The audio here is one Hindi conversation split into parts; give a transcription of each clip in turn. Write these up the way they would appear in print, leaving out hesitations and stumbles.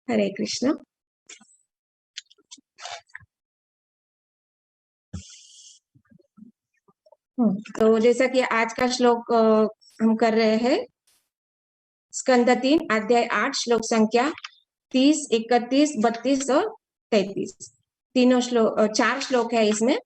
हरे कृष्ण। तो जैसा कि आज का श्लोक हम कर रहे हैं, स्कंद 3 अध्याय 8 श्लोक संख्या 30, 31, 32 और 33। तीनों श्लोक 4 श्लोक है इसमें।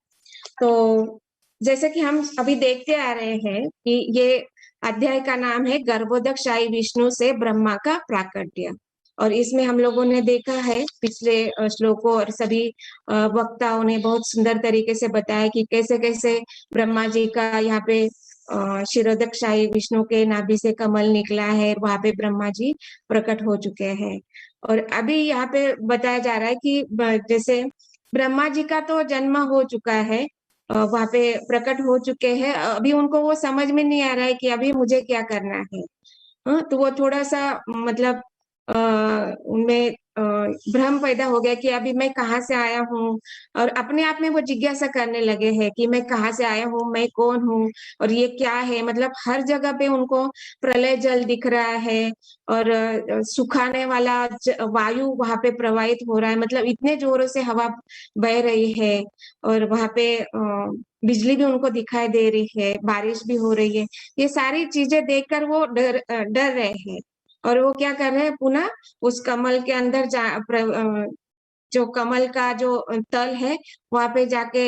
तो जैसे कि हम अभी देखते आ रहे हैं कि ये अध्याय का नाम है गर्भोदकशाही विष्णु से ब्रह्मा का प्राकट्य। और इसमें हम लोगों ने देखा है पिछले श्लोकों और सभी वक्ताओं ने बहुत सुंदर तरीके से बताया कि कैसे कैसे ब्रह्मा जी का यहाँ पे शिरोदकशाही विष्णु के नाभि से कमल निकला है, वहां पे ब्रह्मा जी प्रकट हो चुके हैं। और अभी यहाँ पे बताया जा रहा है कि जैसे ब्रह्मा जी का तो जन्म हो चुका है, वहां पे प्रकट हो चुके हैं, अभी उनको वो समझ में नहीं आ रहा है कि अभी मुझे क्या करना है। तो वो थोड़ा सा मतलब उनमें भ्रम पैदा हो गया कि अभी मैं कहाँ से आया हूँ, और अपने आप में वो जिज्ञासा करने लगे हैं कि मैं कहाँ से आया हूँ, मैं कौन हूँ और ये क्या है। मतलब हर जगह पे उनको प्रलय जल दिख रहा है और सुखाने वाला वायु वहां पे प्रवाहित हो रहा है, मतलब इतने जोरों से हवा बह रही है और वहां पे बिजली भी उनको दिखाई दे रही है, बारिश भी हो रही है। ये सारी चीजें देखकर वो डर रहे हैं और वो क्या कर रहे हैं, पुनः उस कमल के अंदर जो कमल का जो तल है वहां पे जाके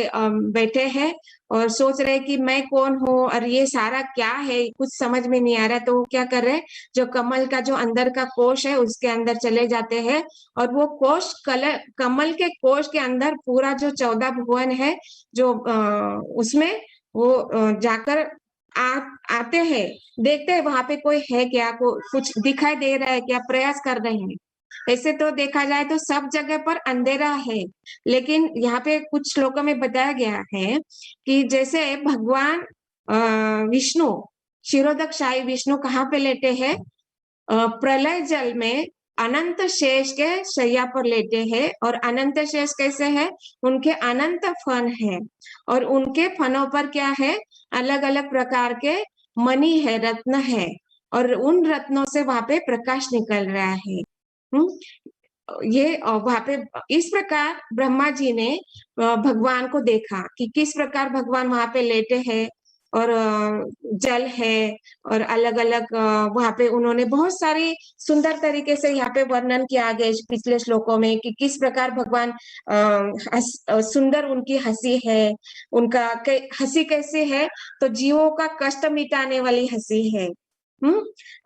बैठे हैं और सोच रहे हैं कि मैं कौन हूँ और ये सारा क्या है, कुछ समझ में नहीं आ रहा है। तो वो क्या कर रहे हैं, जो कमल का जो अंदर का कोश है उसके अंदर चले जाते हैं और वो कोश कमल के कोश के अंदर पूरा जो 14 भुवन है जो उसमें वो जाकर आते हैं, देखते हैं वहां पे कोई है क्या, कुछ दिखाई दे रहा है क्या, प्रयास कर रहे हैं। ऐसे तो देखा जाए तो सब जगह पर अंधेरा है, लेकिन यहाँ पे कुछ श्लोकों में बताया गया है कि जैसे भगवान विष्णु, क्षीरोदकशाही विष्णु कहाँ पे लेटे हैं, प्रलय जल में अनंत शेष के शैया पर लेटे हैं। और अनंत शेष कैसे है, उनके अनंत फन है और उनके फनों पर क्या है, अलग अलग प्रकार के मणि है, रत्न है, और उन रत्नों से वहां पे प्रकाश निकल रहा है। ये वहां पे इस प्रकार ब्रह्मा जी ने भगवान को देखा कि किस प्रकार भगवान वहां पे लेटे हैं और जल है और अलग अलग वहां पे उन्होंने बहुत सारी सुंदर तरीके से यहाँ पे वर्णन किया गया पिछले श्लोकों में कि किस प्रकार भगवान सुंदर उनकी हंसी है, उनका हंसी कैसे है, तो जीवों का कष्ट मिटाने वाली हंसी है।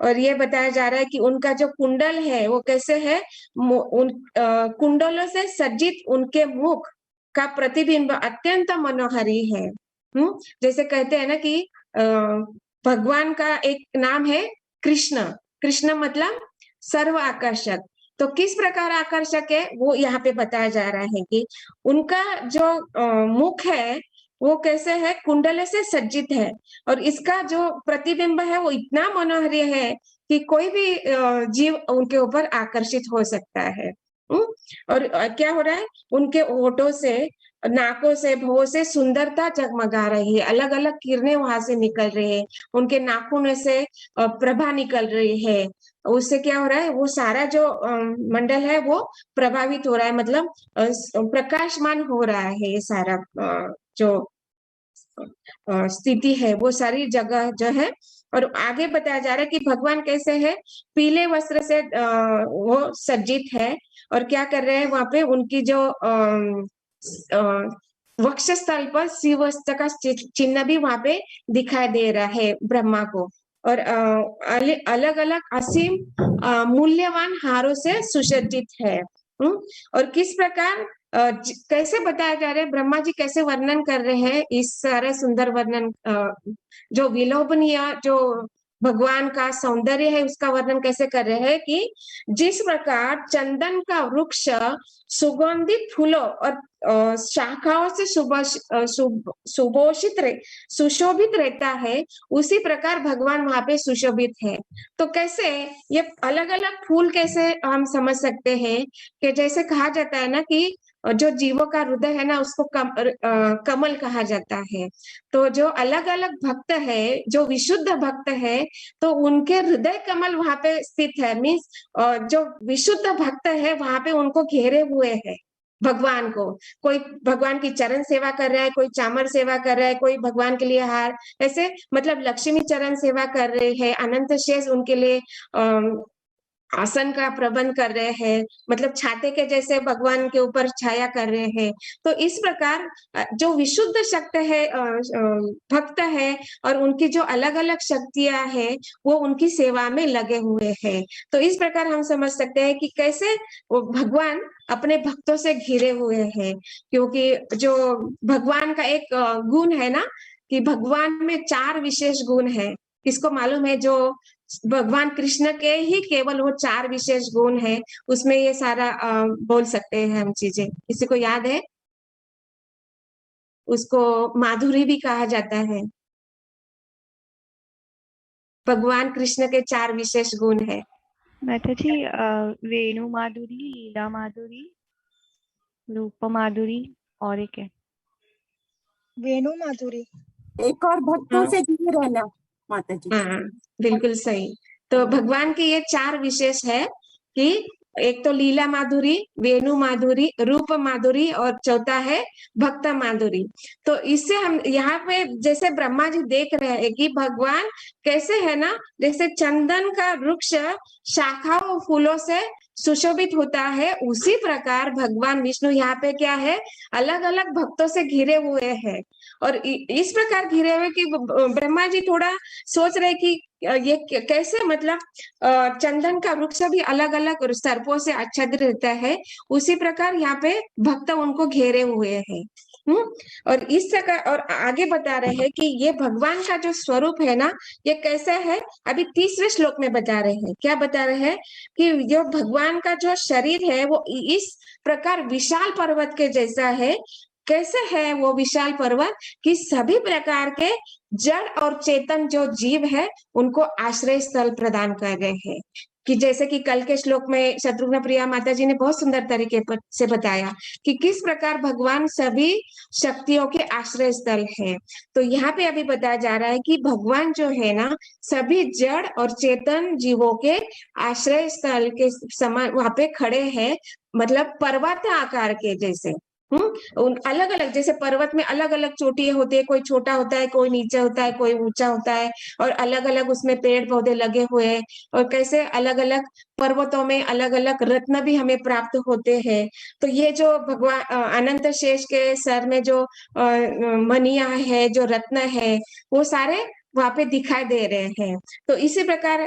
और ये बताया जा रहा है कि उनका जो कुंडल है वो कैसे है, उन कुंडलों से सज्जित उनके मुख का प्रतिबिंब अत्यंत मनोहरी है। जैसे कहते हैं ना कि भगवान का एक नाम है कृष्ण, कृष्ण मतलब सर्व आकर्षक। तो किस प्रकार आकर्षक है वो यहाँ पे बताया जा रहा है कि उनका जो मुख है वो कैसे है, कुंडल से सज्जित है और इसका जो प्रतिबिंब है वो इतना मनोहरी है कि कोई भी जीव उनके ऊपर आकर्षित हो सकता है। और क्या हो रहा है, उनके होठों से, नाकों से, भौं से सुंदरता जगमगा रही है, अलग अलग किरणें वहां से निकल रही है, उनके नाखूनों से प्रभा निकल रही है। उससे क्या हो रहा है, वो सारा जो मंडल है वो प्रभावित हो रहा है, मतलब प्रकाशमान हो रहा है। ये सारा जो स्थिति है वो सारी जगह जो है। और आगे बताया जा रहा है कि भगवान कैसे है, पीले वस्त्र से वो सज्जित है और क्या कर रहे हैं, वहां पे उनकी जो वक्षस्थल पर शिवस्त्र का चिन्ह भी वहां पे दिखाई दे रहा है ब्रह्मा को। और अलग अलग असीम मूल्यवान हारों से सुसज्जित है। और किस प्रकार कैसे बताया जा रहा है, ब्रह्मा जी कैसे वर्णन कर रहे हैं, इस सारे सुंदर वर्णन जो विलोभनीय जो भगवान का सौंदर्य है उसका वर्णन कैसे कर रहे हैं कि जिस प्रकार चंदन का वृक्ष सुगंधित फूलों और शाखाओं से सुशोभित रहता है, उसी प्रकार भगवान वहां पे सुशोभित है। तो कैसे ये अलग अलग फूल कैसे हम समझ सकते हैं कि जैसे कहा जाता है ना कि जो जीवों का हृदय है ना उसको कमल कहा जाता है। तो जो अलग अलग भक्त है, जो विशुद्ध भक्त है, तो उनके हृदय कमल वहां पे स्थित है। मीन्स जो विशुद्ध भक्त है वहां पे उनको घेरे हुए है भगवान को। कोई भगवान की चरण सेवा कर रहा है, कोई चामर सेवा कर रहा है, कोई भगवान के लिए हार, ऐसे मतलब लक्ष्मी चरण सेवा कर रहे हैं, अनंत शेष उनके लिए आसन का प्रबंध कर रहे हैं, मतलब छाते के जैसे भगवान के ऊपर छाया कर रहे हैं। तो इस प्रकार जो विशुद्ध शक्त है, भक्त है, और उनकी जो अलग अलग शक्तियां हैं वो उनकी सेवा में लगे हुए हैं। तो इस प्रकार हम समझ सकते हैं कि कैसे वो भगवान अपने भक्तों से घिरे हुए हैं। क्योंकि जो भगवान का एक गुण है ना, कि भगवान में 4 विशेष गुण है। किसको मालूम है? जो भगवान कृष्ण के ही केवल वो 4 विशेष गुण है, उसमें ये सारा बोल सकते हैं हम चीजें। किसी को याद है? उसको माधुरी भी कहा जाता है। भगवान कृष्ण के 4 विशेष गुण है। माता जी, वेणु माधुरी, लीला माधुरी, रूप माधुरी, और एक है वेणु माधुरी। एक और भक्तों से जुड़े रहना माता जी। हाँ, बिल्कुल सही। तो भगवान के ये 4 विशेष है कि एक तो लीला माधुरी, वेणु माधुरी, रूप माधुरी, और चौथा है भक्त माधुरी। तो इससे हम यहाँ पे जैसे ब्रह्मा जी देख रहे हैं कि भगवान कैसे है ना, जैसे चंदन का वृक्ष शाखाओं फूलों से सुशोभित होता है, उसी प्रकार भगवान विष्णु यहाँ पे क्या है, अलग अलग भक्तों से घिरे हुए हैं। और इस प्रकार घिरे हुए कि ब्रह्मा जी थोड़ा सोच रहे कि ये कैसे, मतलब चंदन का वृक्ष भी अलग अलग सर्पों से आच्छादित रहता है, उसी प्रकार यहाँ पे भक्त उनको घेरे हुए हैं। और इस प्रकार और आगे बता रहे हैं कि ये भगवान का जो स्वरूप है ना, ये कैसे है। अभी 30वें श्लोक में बता रहे हैं, क्या बता रहे हैं कि जो भगवान का जो शरीर है वो इस प्रकार विशाल पर्वत के जैसा है। कैसे है वो विशाल पर्वत? कि सभी प्रकार के जड़ और चेतन जो जीव है उनको आश्रय स्थल प्रदान कर रहे हैं। कि जैसे कि कल के श्लोक में शत्रुघ्न प्रिया माता जी ने बहुत सुंदर तरीके से बताया कि किस प्रकार भगवान सभी शक्तियों के आश्रय स्थल है। तो यहाँ पे अभी बताया जा रहा है कि भगवान जो है ना, सभी जड़ और चेतन जीवों के आश्रय स्थल के समान वहां पे खड़े हैं, मतलब पर्वत आकार के जैसे। उन अलग अलग, जैसे पर्वत में अलग अलग चोटियां होती है, कोई छोटा होता है, कोई नीचे होता है, कोई ऊंचा होता है, और अलग अलग उसमें पेड़ पौधे लगे हुए हैं। और कैसे अलग अलग पर्वतों में अलग अलग रत्न भी हमें प्राप्त होते हैं। तो ये जो भगवान अनंत शेष के सर में जो मनिया है, जो रत्न है, वो सारे वहां पे दिखाई दे रहे हैं। तो इसी प्रकार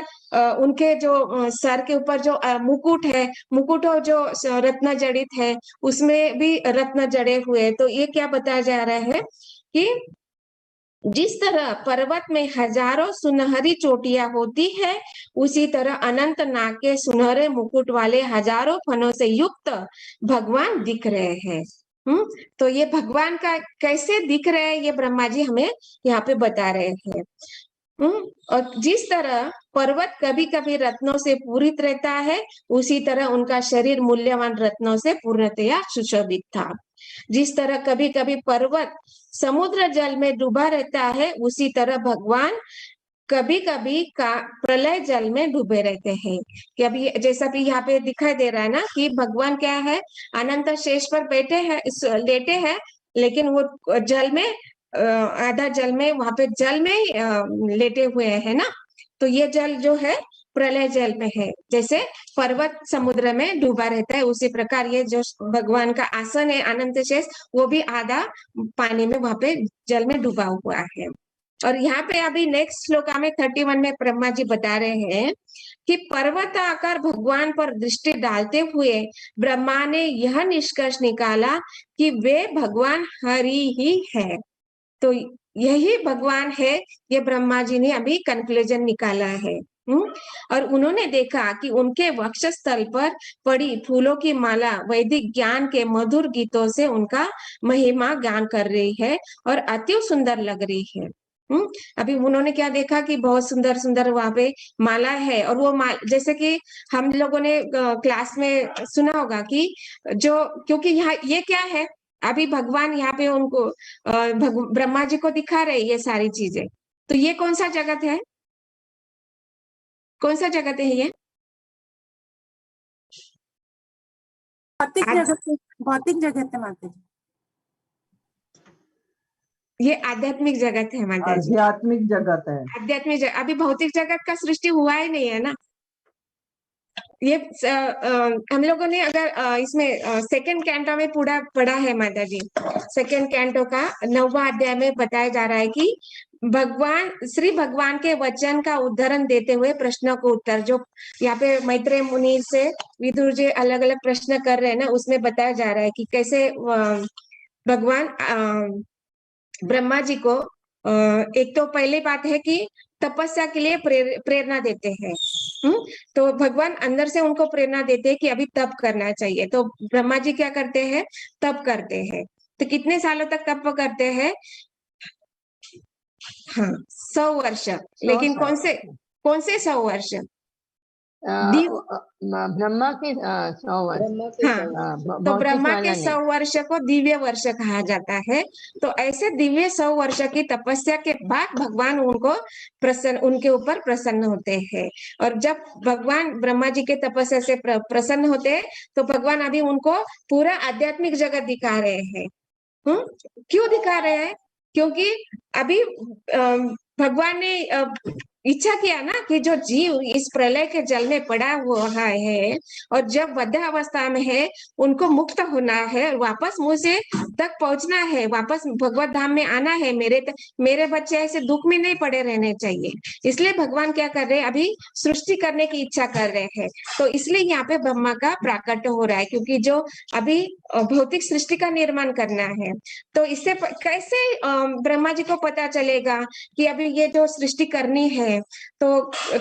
उनके जो सर के ऊपर जो मुकुट है, मुकुट और जो रत्न जड़ित है, उसमें भी रत्न जड़े हुए। तो ये क्या बताया जा रहा है कि जिस तरह पर्वत में हजारों सुनहरी चोटियां होती है, उसी तरह अनंत नाग के सुनहरे मुकुट वाले हजारों फनों से युक्त भगवान दिख रहे हैं। तो ये भगवान का कैसे दिख रहे हैं, ये ब्रह्मा जी हमें यहाँ पे बता रहे हैं। और जिस तरह पर्वत कभी कभी रत्नों से पूरित रहता है, उसी तरह उनका शरीर मूल्यवान रत्नों से पूर्णतया सुशोभित था। जिस तरह कभी कभी पर्वत समुद्र जल में डूबा रहता है, उसी तरह भगवान कभी कभी का प्रलय जल में डूबे रहते हैं। कि अभी जैसा भी यहाँ पे दिखाई दे रहा है ना, कि भगवान क्या है, अनंत शेष पर बैठे हैं, लेटे हैं, लेकिन वो जल में आधा जल में, वहां पे जल में लेटे हुए हैं ना। तो ये जल जो है प्रलय जल में है। जैसे पर्वत समुद्र में डूबा रहता है, उसी प्रकार ये जो भगवान का आसन है अनंत शेष, वो भी आधा पानी में वहां पे जल में डूबा हुआ है। और यहाँ पे अभी नेक्स्ट श्लोका में 31 में ब्रह्मा जी बता रहे हैं कि पर्वत आकर भगवान पर दृष्टि डालते हुए ब्रह्मा ने यह निष्कर्ष निकाला कि वे भगवान हरि ही है। तो यही भगवान है, ये ब्रह्मा जी ने अभी कंक्लूजन निकाला है। और उन्होंने देखा कि उनके वक्षस्थल पर पड़ी फूलों की माला वैदिक ज्ञान के मधुर गीतों से उनका महिमा गान कर रही है और अति सुंदर लग रही है। अभी उन्होंने क्या देखा कि बहुत सुंदर सुंदर वहां पे माला है, और वो जैसे कि हम लोगों ने क्लास में सुना होगा कि जो, क्योंकि यहाँ ये क्या है, अभी भगवान यहाँ पे उनको ब्रह्मा जी को दिखा रहे ये सारी चीजें। तो ये कौन सा जगत है, कौन सा जगत है ये? भौतिक जगत, भौतिक जगत है माता जी। ये आध्यात्मिक जगत है माता जी, आध्यात्मिक जगत है। आध्यात्मिक जगत। अभी भौतिक जगत का सृष्टि हुआ ही नहीं है ना। ये हम लोगों ने अगर इसमें सेकंड कैंटो में पूरा पढ़ा है माता जी, सेकंड कैंटो का 9वां अध्याय में बताया जा रहा है कि भगवान, श्री भगवान के वचन का उदाहरण देते हुए प्रश्नों को उत्तर, जो यहाँ पे मैत्रेय मुनि से विदुर जी अलग अलग प्रश्न कर रहे हैं ना, उसमें बताया जा रहा है कि कैसे भगवान ब्रह्मा जी को एक तो पहली बात है कि तपस्या के लिए प्रेरणा देते हैं। तो भगवान अंदर से उनको प्रेरणा देते हैं कि अभी तप करना चाहिए। तो ब्रह्मा जी क्या करते हैं, तप करते हैं। तो कितने सालों तक तप करते हैं? हाँ, 100 वर्ष। लेकिन कौन से 100 वर्ष? ब्रह्मा के 100 वर्ष। हाँ, तो ब्रह्मा के 100 वर्ष को दिव्य वर्ष कहा जाता है। तो ऐसे दिव्य 100 वर्ष की तपस्या के बाद भगवान उनके ऊपर प्रसन्न होते हैं। और जब भगवान ब्रह्मा जी के तपस्या से प्रसन्न होते हैं, तो भगवान अभी उनको पूरा आध्यात्मिक जगत दिखा रहे हैं। क्यों दिखा रहे हैं? क्योंकि अभी भगवान ने इच्छा किया ना कि जो जीव इस प्रलय के जल में पड़ा हुआ है और जब वृद्धावस्था में है, उनको मुक्त होना है, वापस मुझे तक पहुंचना है, वापस भगवत धाम में आना है। मेरे बच्चे ऐसे दुख में नहीं पड़े रहने चाहिए। इसलिए भगवान क्या कर रहे हैं, अभी सृष्टि करने की इच्छा कर रहे हैं। तो इसलिए यहाँ पे ब्रह्मा का प्राकट्य हो रहा है, क्योंकि जो अभी भौतिक सृष्टि का निर्माण करना है। तो इससे कैसे ब्रह्मा जी को पता चलेगा कि अभी ये जो सृष्टि करनी है तो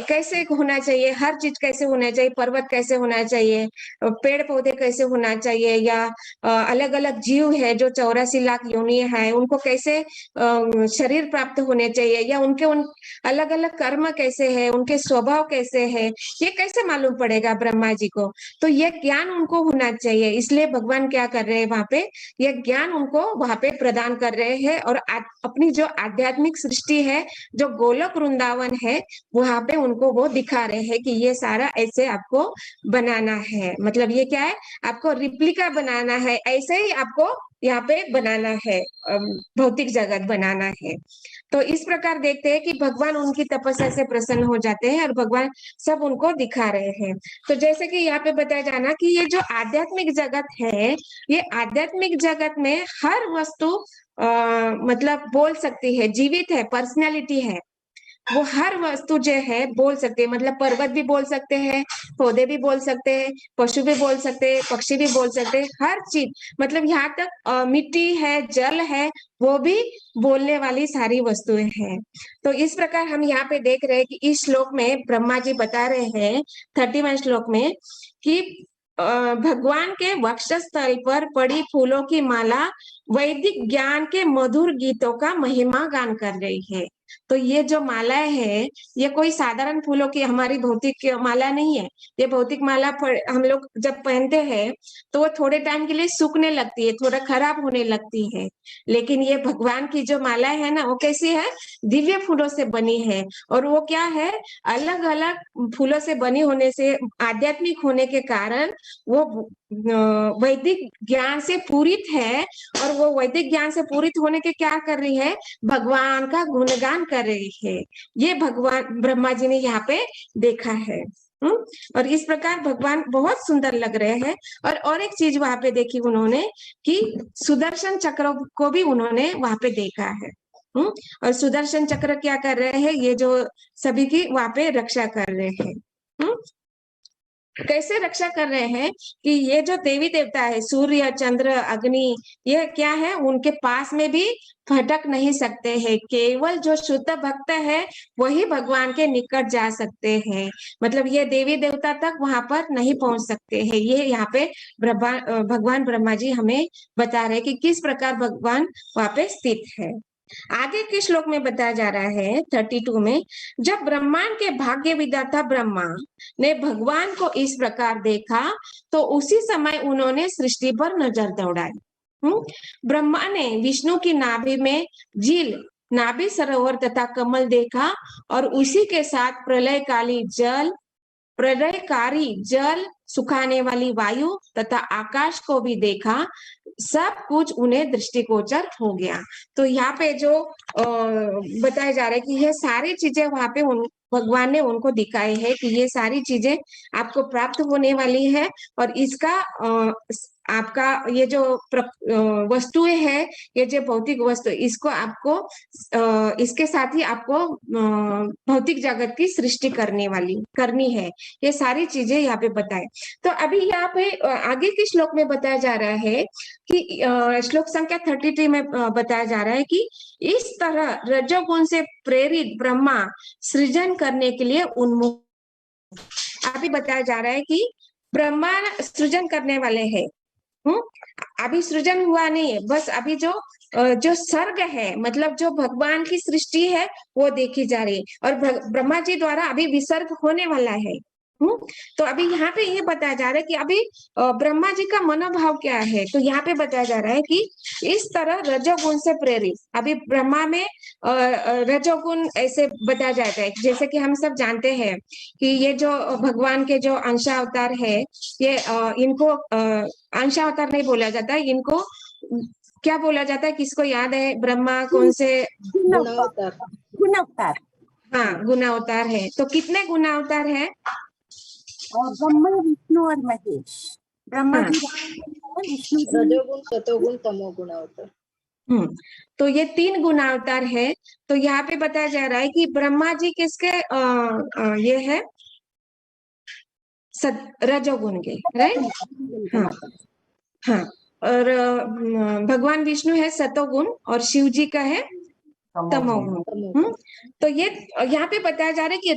कैसे होना चाहिए, हर चीज कैसे होना चाहिए, पर्वत कैसे होना चाहिए, पेड़ पौधे कैसे होना चाहिए, या अलग अलग जीव है जो 84 लाख योनि है, उनको कैसे शरीर प्राप्त होने चाहिए, या उनके अलग अलग कर्म कैसे है, उनके स्वभाव कैसे है, ये कैसे मालूम पड़ेगा ब्रह्मा जी को? तो ये ज्ञान उनको होना चाहिए। इसलिए भगवान क्या कर रहे हैं, वहां पे ये ज्ञान उनको वहां पे प्रदान कर रहे हैं। और अपनी जो आध्यात्मिक सृष्टि है, जो गोलोक वृंदावन है, वहां पे उनको वो दिखा रहे हैं कि ये सारा ऐसे आपको बनाना है। मतलब ये क्या है, आपको रिप्लिका बनाना है, ऐसे ही आपको यहाँ पे बनाना है, भौतिक जगत बनाना है। तो इस प्रकार देखते हैं कि भगवान उनकी तपस्या से प्रसन्न हो जाते हैं और भगवान सब उनको दिखा रहे हैं। तो जैसे कि यहाँ पे बताया जाना कि ये जो आध्यात्मिक जगत है, ये आध्यात्मिक जगत में हर वस्तु मतलब बोल सकती है, जीवित है, पर्सनैलिटी है। वो हर वस्तु जो है बोल सकते हैं, मतलब पर्वत भी बोल सकते हैं, पौधे भी बोल सकते हैं, पशु भी बोल सकते हैं, पक्षी भी बोल सकते हैं, हर चीज, मतलब यहाँ तक मिट्टी है, जल है, वो भी बोलने वाली सारी वस्तुएं हैं। तो इस प्रकार हम यहाँ पे देख रहे हैं कि इस श्लोक में ब्रह्मा जी बता रहे हैं 31 श्लोक में कि भगवान के वक्षस्थल पर पड़ी फूलों की माला वैदिक ज्ञान के मधुर गीतों का महिमा गान कर रही है। तो ये जो मालाएं है, ये कोई साधारण फूलों की हमारी भौतिक माला नहीं है। ये भौतिक माला हम लोग जब पहनते हैं तो वो थोड़े टाइम के लिए सूखने लगती है, थोड़ा खराब होने लगती है। लेकिन ये भगवान की जो माला है ना, वो कैसी है, दिव्य फूलों से बनी है। और वो क्या है, अलग अलग फूलों से बनी होने से, आध्यात्मिक होने के कारण वो वैदिक ज्ञान से पूरित है। और वो वैदिक ज्ञान से पूरित होने के क्या कर रही है, भगवान का गुणगान कर रही है। ये भगवान ब्रह्मा जी ने यहाँ पे देखा है। और इस प्रकार भगवान बहुत सुंदर लग रहे हैं। और एक चीज वहां पे देखी उन्होंने कि सुदर्शन चक्र को भी उन्होंने वहां पे देखा है। और सुदर्शन चक्र क्या कर रहे हैं, ये जो सभी की वहां पे रक्षा कर रहे हैं। कैसे रक्षा कर रहे हैं कि ये जो देवी देवता है, सूर्य, चंद्र, अग्नि, ये क्या है, उनके पास में भी भटक नहीं सकते हैं। केवल जो शुद्ध भक्त है वही भगवान के निकट जा सकते हैं। मतलब ये देवी देवता तक वहां पर नहीं पहुंच सकते हैं। ये यहाँ पे भगवान ब्रह्मा जी हमें बता रहे हैं कि किस प्रकार भगवान वहां पे स्थित है। आगे के श्लोक में बताया जा रहा है 32 में, जब ब्रह्मांड के भाग्य विधाता ब्रह्मा ने भगवान को इस प्रकार देखा तो उसी समय उन्होंने सृष्टि पर नजर दौड़ाई। ब्रह्मा ने विष्णु की नाभि में झील, नाभि सरोवर तथा कमल देखा और उसी के साथ प्रलयकारी जल, सुखाने वाली वायु तथा आकाश को भी देखा। सब कुछ उन्हें दृष्टिगोचर हो गया। तो यहाँ पे जो बताया जा रहा है कि ये सारी चीजें वहां पे भगवान ने उनको दिखाई है कि ये सारी चीजें आपको प्राप्त होने वाली है और इसका आपका ये जो वस्तुएं है, ये जो भौतिक वस्तु, इसको आपको इसके साथ ही आपको भौतिक जगत की सृष्टि करनी है। ये सारी चीजें यहाँ पे बताए। तो अभी यहाँ पे आगे के श्लोक में बताया जा रहा है कि श्लोक संख्या 33 में बताया जा रहा है कि इस तरह रजोगुण से प्रेरित ब्रह्मा सृजन करने के लिए उन्मुख। अभी बताया जा रहा है कि ब्रह्मा सृजन करने वाले हैं। अभी सृजन हुआ नहीं है, बस अभी जो सर्ग है, मतलब जो भगवान की सृष्टि है वो देखी जा रही है और ब्रह्मा जी द्वारा अभी विसर्ग होने वाला है। तो अभी यहाँ पे ये बताया जा रहा है कि अभी ब्रह्मा जी का मनोभाव क्या है। तो यहाँ पे बताया जा रहा है कि इस तरह रजोगुण से प्रेरित, अभी ब्रह्मा में रजोगुण ऐसे बताया जाता है, जैसे कि हम सब जानते हैं कि ये जो भगवान के जो अंशावतार है, ये इनको अंशावतार नहीं बोला जाता, इनको क्या बोला जाता है, किसको याद है? ब्रह्मा कौन से गुणावतार। हाँ, गुणावतार है। तो कितने गुणावतार है? और ब्रह्मा, विष्णु और महेश। ब्रह्मा जी विष्णु जी रजोगुण, सतोगुण, तमोगुण अवतार। तो ये 3 गुणावतार है। तो यहाँ पे बताया जा रहा है कि ब्रह्मा जी किसके ये है रजोगुण के, राइट? हाँ। और भगवान विष्णु है सतोगुण और शिव जी का है तमोगुण। तो ये यहाँ पे बताया जा रहा है कि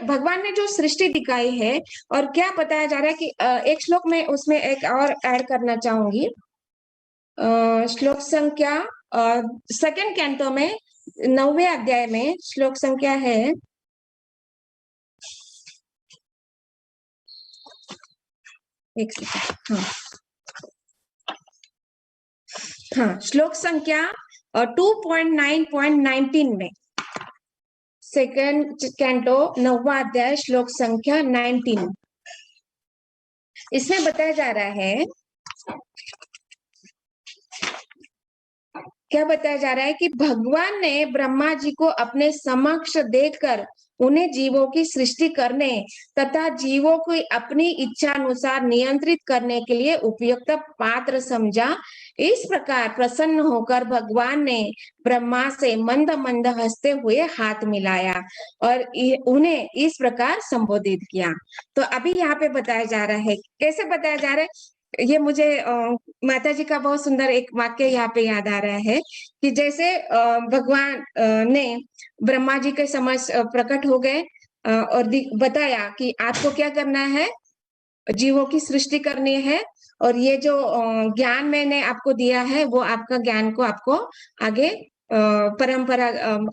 भगवान ने जो सृष्टि दिखाई है, और क्या बताया जा रहा है कि एक श्लोक में उसमें एक और ऐड करना चाहूंगी। श्लोक संख्या 2nd कैंटो में 9वें अध्याय में श्लोक संख्या है एक सेकंड, हाँ, श्लोक संख्या 2.9.19 में 2nd कैंटो 9वां अध्याय श्लोक संख्या 19, इसमें बताया जा रहा है, क्या बताया जा रहा है कि भगवान ने ब्रह्मा जी को अपने समक्ष देखकर उन्हें जीवों की सृष्टि करने तथा जीवों को अपनी इच्छा अनुसार नियंत्रित करने के लिए उपयुक्त पात्र समझा। इस प्रकार प्रसन्न होकर भगवान ने ब्रह्मा से मंद मंद हंसते हुए हाथ मिलाया और उन्हें इस प्रकार संबोधित किया। तो अभी यहाँ पे बताया जा रहा है, कैसे बताया जा रहा है, ये मुझे माता जी का बहुत सुंदर एक वाक्य यहाँ पे याद आ रहा है कि जैसे भगवान ने ब्रह्मा जी के समक्ष प्रकट हो गए और बताया कि आपको क्या करना है, जीवों की सृष्टि करनी है, और ये जो ज्ञान मैंने आपको दिया है वो आपका ज्ञान को आपको आगे परंपरा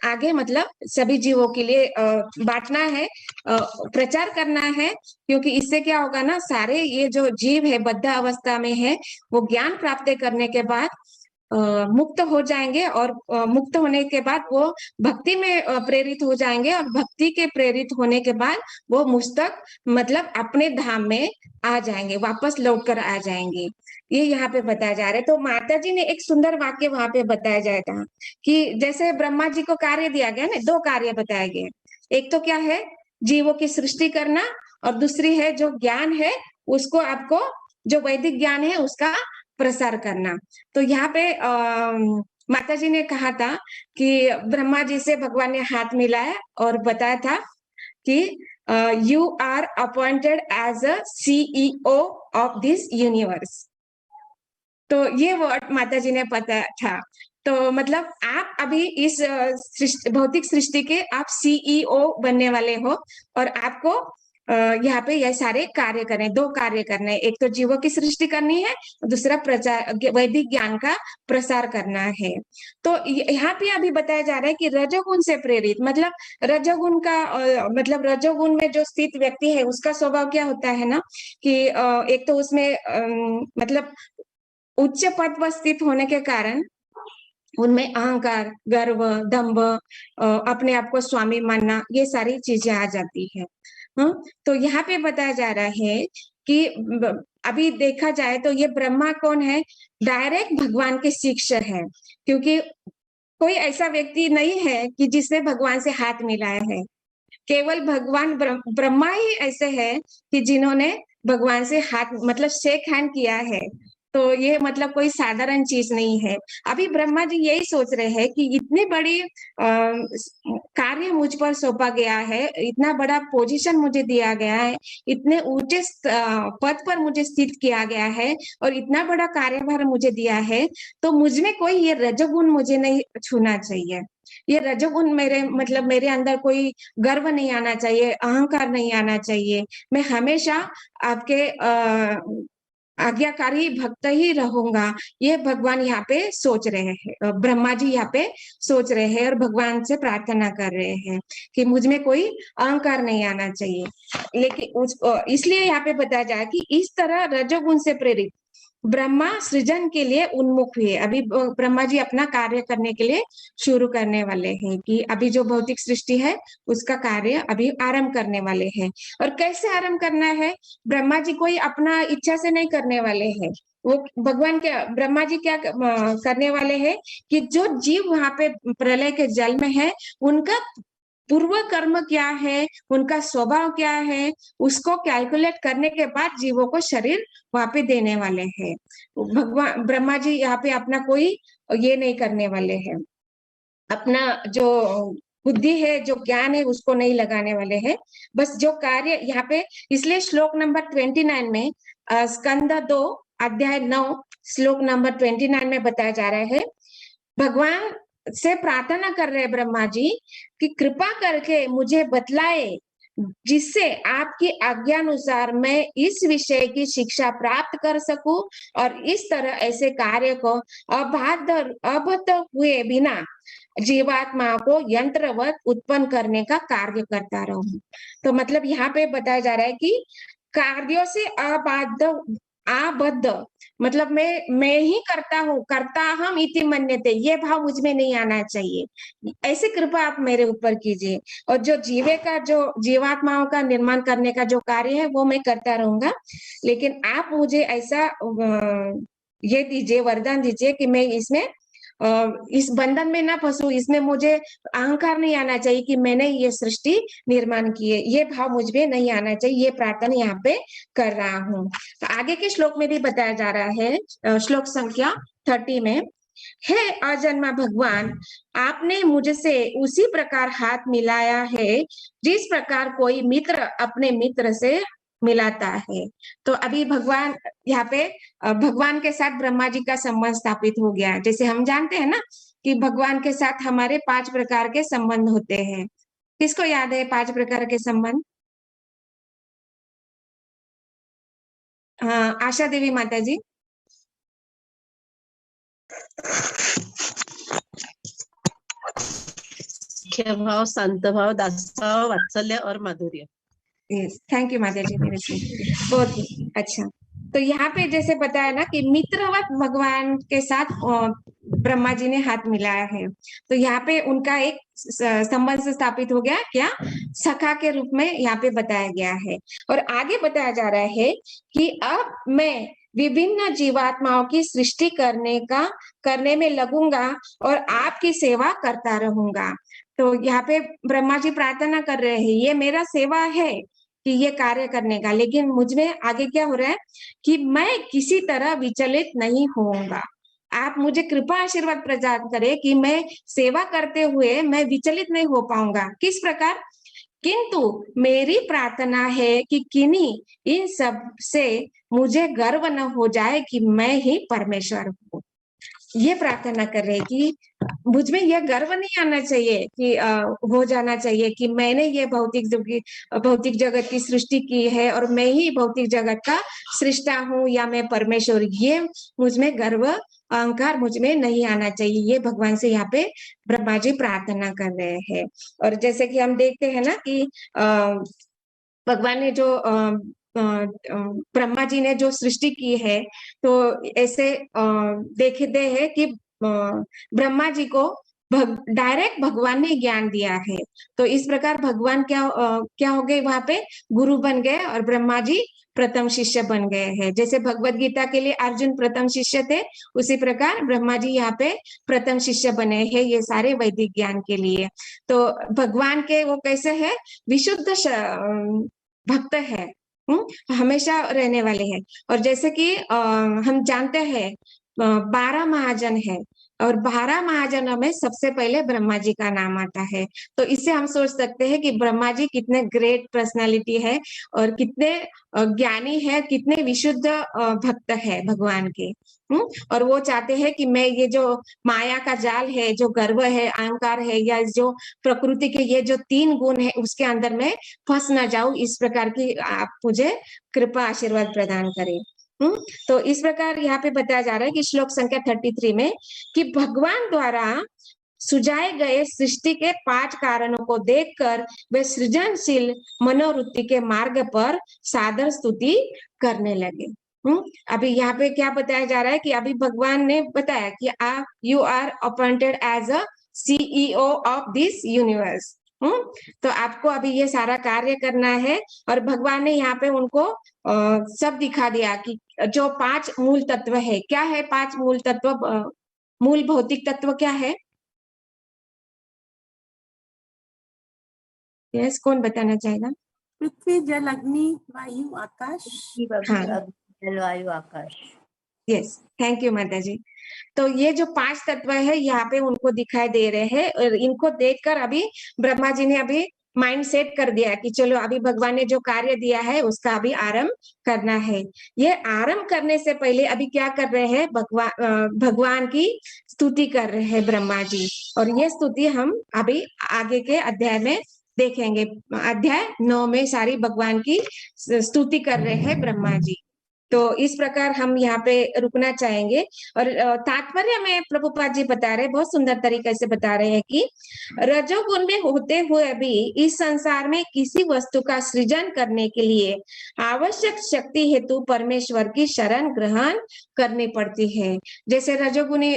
आगे मतलब सभी जीवों के लिए बांटना है, प्रचार करना है, क्योंकि इससे क्या होगा ना, सारे ये जो जीव है बद्ध अवस्था में है, वो ज्ञान प्राप्त करने के बाद मुक्त हो जाएंगे और मुक्त होने के बाद वो भक्ति में प्रेरित हो जाएंगे और भक्ति के प्रेरित होने के बाद वो मुझ तक मतलब अपने धाम में आ जाएंगे, वापस लौट कर आ जाएंगे। ये यहाँ पे बताया जा रहा है। तो माता जी ने एक सुंदर वाक्य वहां पे बताया जाएगा कि जैसे ब्रह्मा जी को कार्य दिया गया ना, 2 कार्य बताए गए, एक तो क्या है जीवों की सृष्टि करना और दूसरी है जो ज्ञान है उसको आपको, जो वैदिक ज्ञान है उसका प्रसार करना। तो यहाँ पे माता जी ने कहा था कि ब्रह्मा जी से भगवान ने हाथ मिलाया और बताया था कि you are appointed as a CEO of this universe. तो ये वर्ड माता जी ने पता था। तो मतलब आप अभी इस भौतिक सृष्टि के आप CEO बनने वाले हो और आपको यहाँ पे ये सारे कार्य करने, दो कार्य करने, एक तो जीवों की सृष्टि करनी है, दूसरा प्रचार, वैदिक ज्ञान का प्रसार करना है। तो यहाँ पे अभी बताया जा रहा है कि रजोगुण से प्रेरित, मतलब रजोगुण का मतलब रजोगुण में जो स्थित व्यक्ति है उसका स्वभाव क्या होता है ना, कि एक तो उसमें मतलब उच्च पद पर स्थित होने के कारण उनमें अहंकार, गर्व, दंभ, अपने आप को स्वामी मानना, ये सारी चीजें आ जाती है। तो यहाँ पे बताया जा रहा है कि अभी देखा जाए तो ये ब्रह्मा कौन है, डायरेक्ट भगवान के शिष्य है, क्योंकि कोई ऐसा व्यक्ति नहीं है कि जिसने भगवान से हाथ मिलाया है। केवल भगवान ब्रह्मा ही ऐसे है कि जिन्होंने भगवान से हाथ मतलब शेक हैंड किया है। तो ये मतलब कोई साधारण चीज नहीं है। अभी ब्रह्मा जी यही सोच रहे हैं कि इतनी बड़ी कार्य मुझ पर सौंपा गया है, इतना बड़ा पोजीशन मुझे दिया गया है, इतने ऊंचे पद पर मुझे स्थित किया गया है और इतना बड़ा कार्यभार मुझे दिया है, तो मुझ में कोई ये रजोगुण मुझे नहीं छूना चाहिए। ये रजोगुण मेरे मतलब मेरे अंदर कोई गर्व नहीं आना चाहिए, अहंकार नहीं आना चाहिए। मैं हमेशा आपके आज्ञाकारी भक्त ही रहूंगा। ये भगवान यहाँ पे सोच रहे हैं, ब्रह्मा जी यहाँ पे सोच रहे हैं और भगवान से प्रार्थना कर रहे हैं कि मुझ में कोई अहंकार नहीं आना चाहिए। लेकिन इसलिए यहाँ पे बताया जाए कि इस तरह रजोगुण से प्रेरित ब्रह्मा सृजन के लिए उन्मुख हुए। अभी ब्रह्मा जी अपना कार्य करने के लिए शुरू करने वाले हैं, कि अभी जो भौतिक सृष्टि है उसका कार्य अभी आरंभ करने वाले हैं। और कैसे आरंभ करना है, ब्रह्मा जी कोई अपना इच्छा से नहीं करने वाले हैं। वो भगवान के ब्रह्मा जी क्या करने वाले हैं कि जो जीव वहां पे प्रलय के जल में है, उनका पूर्व कर्म क्या है, उनका स्वभाव क्या है, उसको कैलकुलेट करने के बाद जीवों को शरीर वहां पे देने वाले हैं। भगवान ब्रह्मा जी यहाँ पे अपना कोई ये नहीं करने वाले हैं, अपना जो बुद्धि है, जो ज्ञान है, उसको नहीं लगाने वाले हैं। बस जो कार्य यहाँ पे, इसलिए श्लोक नंबर 29 में स्कंद 2 अध्याय 9 श्लोक नंबर 29 में बताया जा रहा है, भगवान से प्रार्थना कर रहे हैं ब्रह्मा जी कि कृपा करके मुझे बतलाए, जिससे आपकी आज्ञानुसार मैं इस विषय की शिक्षा प्राप्त कर सकूं और इस तरह ऐसे कार्य को अबद्ध हुए बिना जीवात्मा को यंत्रवत उत्पन्न करने का कार्य करता रहूं। तो मतलब यहाँ पे बताया जा रहा है कि कार्यों से आबद्ध मतलब मैं ही करता हूँ, करता हम इति मन्यते, ये भाव मुझ में नहीं आना चाहिए। ऐसे कृपा आप मेरे ऊपर कीजिए, और जो जीवात्माओं का निर्माण करने का जो कार्य है वो मैं करता रहूंगा, लेकिन आप मुझे ऐसा ये दीजिए, वरदान दीजिए कि मैं इसमें इस बंधन में ना फंसू, इसमें मुझे अहंकार नहीं आना चाहिए कि मैंने ये सृष्टि निर्माण की है, ये भाव मुझ में नहीं आना चाहिए। ये प्रार्थना यहाँ पे कर रहा हूँ। तो आगे के श्लोक में भी बताया जा रहा है, श्लोक संख्या 30 में, हे अजन्मा भगवान, आपने मुझसे उसी प्रकार हाथ मिलाया है जिस प्रकार कोई मित्र अपने मित्र से मिलाता है। तो अभी भगवान यहाँ पे भगवान के साथ ब्रह्मा जी का संबंध स्थापित हो गया। जैसे हम जानते हैं ना कि भगवान के साथ हमारे 5 प्रकार के संबंध होते हैं। किसको याद है 5 प्रकार के संबंध? हाँ, आशा देवी माता जी। मुख्य भाव, शांत भाव, दास भाव, वात्सल्य और माधुर्य। थैंक यू माता जी, मेरे से बहुत अच्छा। तो यहाँ पे जैसे बताया ना कि मित्रवत भगवान के साथ ब्रह्मा जी ने हाथ मिलाया है, तो यहाँ पे उनका एक संबंध स्थापित हो गया, क्या सखा के रूप में यहाँ पे बताया गया है। और आगे बताया जा रहा है कि अब मैं विभिन्न जीवात्माओं की सृष्टि करने में लगूंगा और आपकी सेवा करता रहूंगा। तो यहाँ पे ब्रह्मा जी प्रार्थना कर रहे हैं, ये मेरा सेवा है कि ये कार्य करने का, लेकिन मुझ में आगे क्या हो रहा है कि मैं किसी तरह विचलित नहीं होऊंगा। आप मुझे कृपा आशीर्वाद प्रदान करें कि मैं सेवा करते हुए मैं विचलित नहीं हो पाऊंगा। किस प्रकार? किंतु मेरी प्रार्थना है कि किन्हीं इन सब से मुझे गर्व न हो जाए कि मैं ही परमेश्वर हूँ। ये प्रार्थना कर रहे हैं कि मुझ में यह गर्व नहीं आना चाहिए कि हो जाना चाहिए कि मैंने ये भौतिक जगत की सृष्टि की है और मैं ही भौतिक जगत का सृष्टा हूँ या मैं परमेश्वर, ये मुझ में गर्व अहंकार मुझ में नहीं आना चाहिए। ये भगवान से यहाँ पे ब्रह्मा जी प्रार्थना कर रहे हैं। और जैसे कि हम देखते हैं ना कि भगवान ने जो ब्रह्मा जी ने जो सृष्टि की है, तो ऐसे देखते हैं कि ब्रह्मा जी को डायरेक्ट भगवान ने ज्ञान दिया है। तो इस प्रकार भगवान क्या हो गए, वहां पे गुरु बन गए और ब्रह्मा जी प्रथम शिष्य बन गए हैं। जैसे भगवत गीता के लिए अर्जुन प्रथम शिष्य थे, उसी प्रकार ब्रह्मा जी यहाँ पे प्रथम शिष्य बने हैं ये सारे वैदिक ज्ञान के लिए। तो भगवान के वो कैसे है, विशुद्ध भक्त है, हमेशा रहने वाले हैं। और जैसे कि हम जानते हैं 12 महाजन है और 12 महाजनों में सबसे पहले ब्रह्मा जी का नाम आता है। तो इससे हम सोच सकते हैं कि ब्रह्मा जी कितने ग्रेट पर्सनालिटी है और कितने ज्ञानी है, कितने विशुद्ध भक्त है भगवान के। और वो चाहते हैं कि मैं ये जो माया का जाल है, जो गर्व है, अहंकार है, या जो प्रकृति के ये जो 3 गुण है उसके अंदर मैं फंस ना जाऊं, इस प्रकार की आप मुझे कृपा आशीर्वाद प्रदान करें। तो इस प्रकार यहाँ पे बताया जा रहा है कि श्लोक संख्या 33 में कि भगवान द्वारा सुझाए गए सृष्टि के 5 कारणों को देखकर वे सृजनशील मनोवृत्ति के मार्ग पर सादर स्तुति करने लगे। अभी यहाँ पे क्या बताया जा रहा है कि अभी भगवान ने बताया कि you are appointed as a CEO of this universe. तो आपको अभी ये सारा कार्य करना है। और भगवान ने यहाँ पे उनको सब दिखा दिया कि जो 5 मूल तत्व है, क्या है 5 मूल तत्व, मूल भौतिक तत्व क्या है? यस, कौन बताना चाहेगा? पृथ्वी जल अग्नि वायु आकाश। हाँ, जल वायु आकाश। यस, थैंक यू माता जी। तो ये जो 5 तत्व है यहाँ पे उनको दिखाई दे रहे हैं और इनको देखकर अभी ब्रह्मा जी ने अभी माइंड सेट कर दिया कि चलो अभी भगवान ने जो कार्य दिया है उसका अभी आरंभ करना है। ये आरंभ करने से पहले अभी क्या कर रहे हैं, भगवान की स्तुति कर रहे हैं ब्रह्मा जी। और ये स्तुति हम अभी आगे के अध्याय में देखेंगे। अध्याय 9 में सारी भगवान की स्तुति कर रहे हैं ब्रह्मा जी। तो इस प्रकार हम यहाँ पे रुकना चाहेंगे। और तात्पर्य में प्रभुपाद जी बता रहे, बहुत सुंदर तरीके से बता रहे हैं कि रजोगुण में होते हुए भी इस संसार में किसी वस्तु का सृजन करने के लिए आवश्यक शक्ति हेतु परमेश्वर की शरण ग्रहण करनी पड़ती है। जैसे रजोगुणी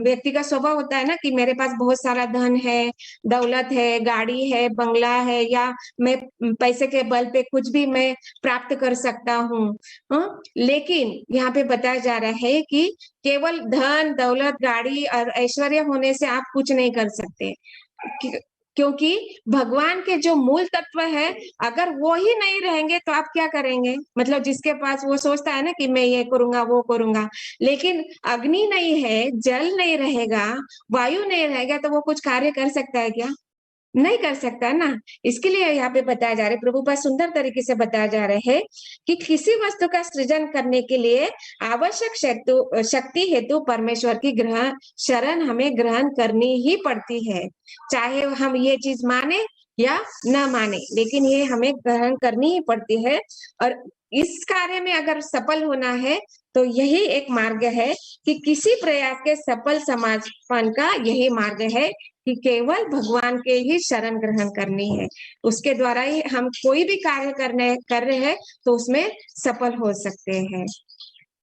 व्यक्ति का स्वभाव होता है ना कि मेरे पास बहुत सारा धन है, दौलत है, गाड़ी है, बंगला है, या मैं पैसे के बल पे कुछ भी मैं प्राप्त कर सकता हूँ। लेकिन यहाँ पे बताया जा रहा है कि केवल धन दौलत गाड़ी और ऐश्वर्य होने से आप कुछ नहीं कर सकते, क्योंकि भगवान के जो मूल तत्व है अगर वो ही नहीं रहेंगे तो आप क्या करेंगे। मतलब जिसके पास वो सोचता है ना कि मैं ये करूंगा वो करूंगा, लेकिन अग्नि नहीं है, जल नहीं रहेगा, वायु नहीं रहेगा, तो वो कुछ कार्य कर सकता है क्या? नहीं कर सकता ना। इसके लिए यहाँ पे बताया जा रहा है, प्रभुपाद सुंदर तरीके से बताया जा रहे हैं कि किसी वस्तु का सृजन करने के लिए आवश्यक शक्ति हेतु परमेश्वर की शरण हमें ग्रहण करनी ही पड़ती है, चाहे हम ये चीज माने या न माने, लेकिन ये हमें ग्रहण करनी ही पड़ती है। और इस कार्य में अगर सफल होना है तो यही एक मार्ग है कि किसी प्रयास के सफल समापन का यही मार्ग है कि केवल भगवान के ही शरण ग्रहण करनी है। उसके द्वारा ही हम कोई भी कार्य कर रहे हैं तो उसमें सफल हो सकते हैं।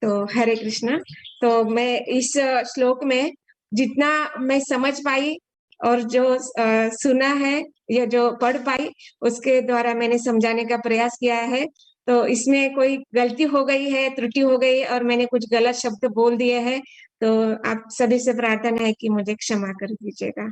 तो हरे कृष्णा। तो मैं इस श्लोक में जितना मैं समझ पाई और जो सुना है या जो पढ़ पाई उसके द्वारा मैंने समझाने का प्रयास किया है। तो इसमें कोई गलती हो गई है, त्रुटि हो गई और मैंने कुछ गलत शब्द बोल दिए हैं तो आप सभी से प्रार्थना है कि मुझे क्षमा कर दीजिएगा।